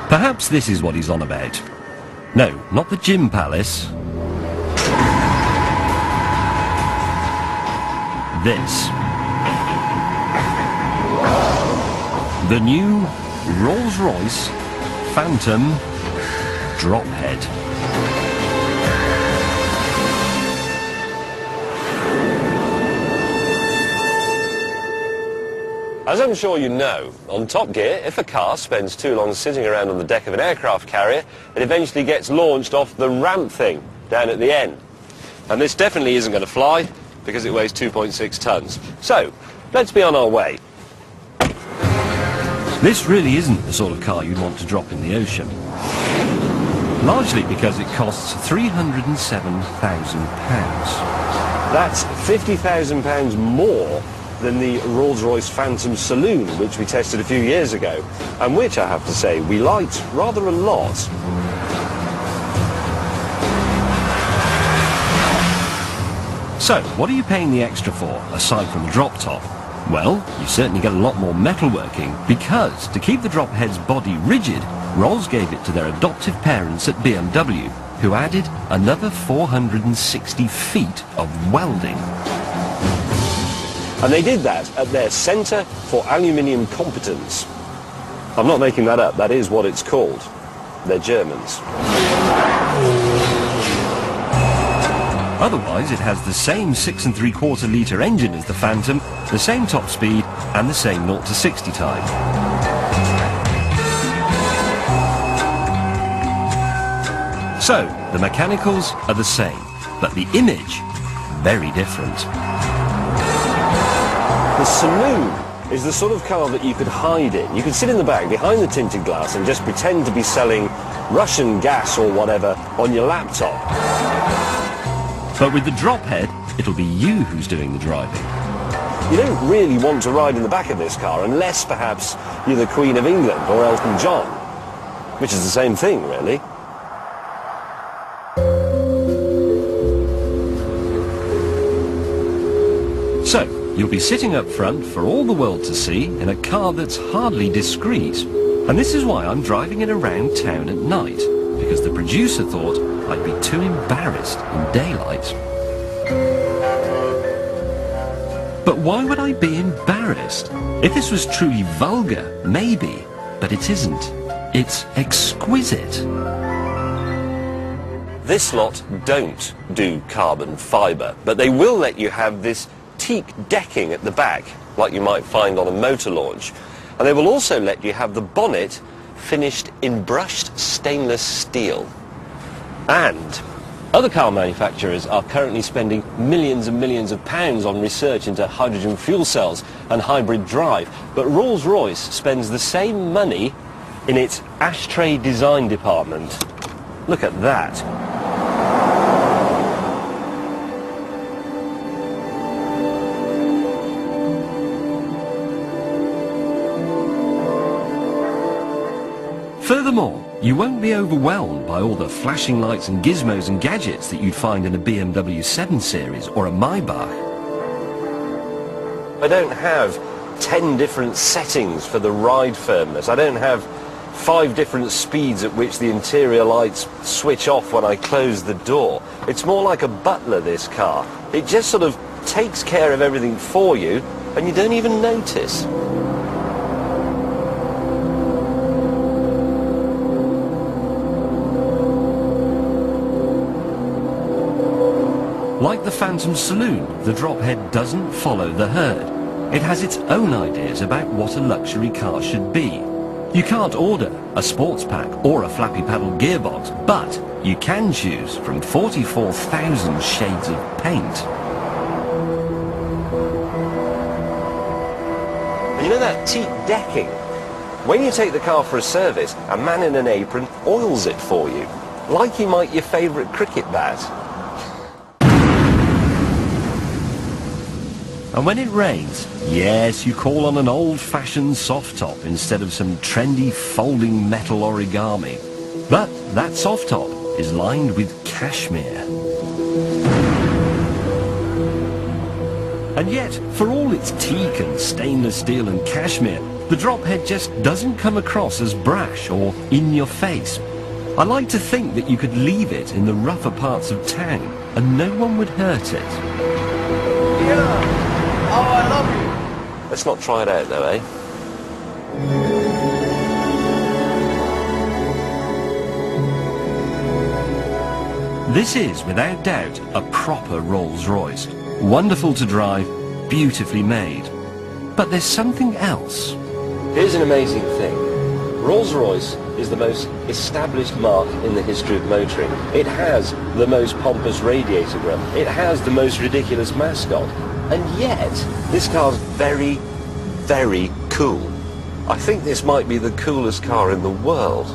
Perhaps this is what he's on about. No, not the gym palace. This. The new Rolls Royce Phantom Drophead. As I'm sure you know, on Top Gear, if a car spends too long sitting around on the deck of an aircraft carrier, it eventually gets launched off the ramp thing down at the end. And this definitely isn't going to fly because it weighs 2.6 tons. So, let's be on our way. This really isn't the sort of car you'd want to drop in the ocean. Largely because it costs £307,000. That's £50,000 more than the Rolls Royce Phantom Saloon, which we tested a few years ago, and which, I have to say, we liked rather a lot. So, what are you paying the extra for, aside from the drop top? Well, you certainly get a lot more metalworking, because to keep the Drophead's body rigid, Rolls gave it to their adoptive parents at BMW, who added another 460 feet of welding. And they did that at their Centre for Aluminium Competence. I'm not making that up, that is what it's called. They're Germans. Otherwise, it has the same 6 3/4 litre engine as the Phantom, the same top speed, and the same 0 to 60 time. So, the mechanicals are the same, but the image, very different. The Saloon is the sort of car that you could hide in. You could sit in the back behind the tinted glass and just pretend to be selling Russian gas or whatever on your laptop. But with the Drophead, it'll be you who's doing the driving. You don't really want to ride in the back of this car unless perhaps you're the Queen of England or Elton John, which is the same thing, really. So, you'll be sitting up front for all the world to see in a car that's hardly discreet. And this is why I'm driving it around town at night, because the producer thought I'd be too embarrassed in daylight. But why would I be embarrassed? If this was truly vulgar, maybe, but it isn't. It's exquisite. This lot don't do carbon fibre, but they will let you have this teak decking at the back, like you might find on a motor launch. And they will also let you have the bonnet finished in brushed stainless steel. And other car manufacturers are currently spending millions and millions of pounds on research into hydrogen fuel cells and hybrid drive. But Rolls-Royce spends the same money in its ashtray design department. Look at that. Furthermore, you won't be overwhelmed by all the flashing lights and gizmos and gadgets that you'd find in a BMW 7 Series or a Maybach. I don't have 10 different settings for the ride firmness. I don't have 5 different speeds at which the interior lights switch off when I close the door. It's more like a butler, this car. It just sort of takes care of everything for you and you don't even notice. Like the Phantom Saloon, the Drophead doesn't follow the herd. It has its own ideas about what a luxury car should be. You can't order a sports pack or a flappy paddle gearbox, but you can choose from 44,000 shades of paint. And you know that teak decking? When you take the car for a service, a man in an apron oils it for you, like he might your favourite cricket bat. And when it rains, yes, you call on an old-fashioned soft top instead of some trendy folding metal origami. But that soft top is lined with cashmere. And yet, for all its teak and stainless steel and cashmere, The Drophead just doesn't come across as brash or in your face. I like to think that you could leave it in the rougher parts of town and no one would hurt it. Yeah. Oh, I love you. Let's not try it out though, eh? This is, without doubt, a proper Rolls Royce. Wonderful to drive, beautifully made. But there's something else. Here's an amazing thing. Rolls-Royce is the most established marque in the history of motoring. It has the most pompous radiator grille. It has the most ridiculous mascot. And yet, this car's very, very cool. I think this might be the coolest car in the world.